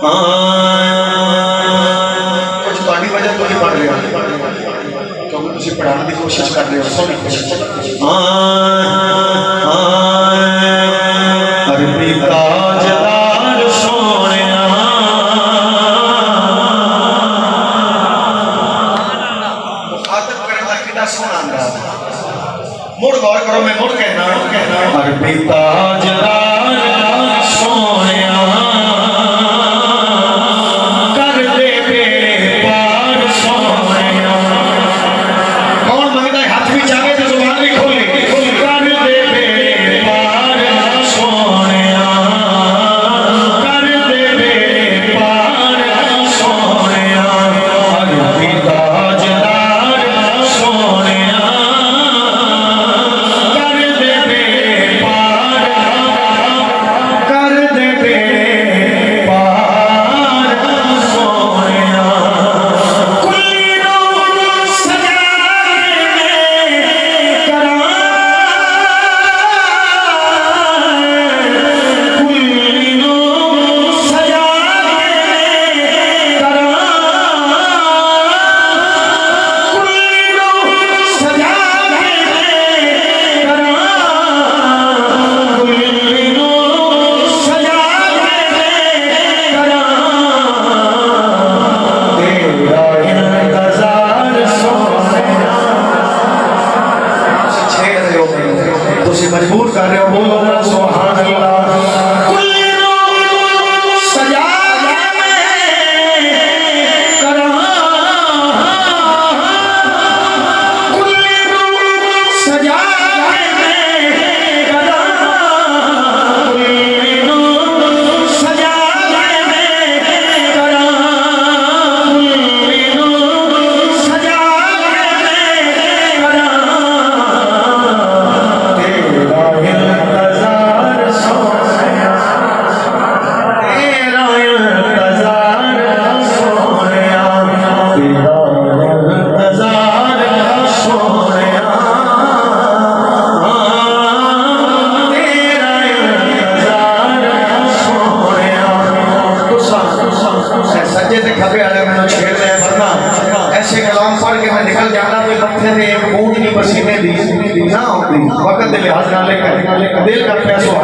कुछ थोड़ी वजह तो नहीं पढ़ रहे हो क्योंकि तुम पढ़ाने की कोशिश कर रहे हो सॉरी अरबी ताजदार सोने मुड़ गौर करो मैं मुड़ कहना अरबी ताजदार सोने कर दे बेड़े पार सोने कौन मंगता है हाथ भी चाहे तो जुबान भी खोले कर दे बेड़े पार सोने कर दे बेड़े पार सोने अरबी ताजदार सोने मजबूर कर रहे हो बोलो सुभान अल्लाह ऐसे कलाम पढ़ के मैं निकल जाना कोई मत्थे से एक बूंद की पसीने दी ना होती वक्त लिहाज ना लेकर दिल कर पैसों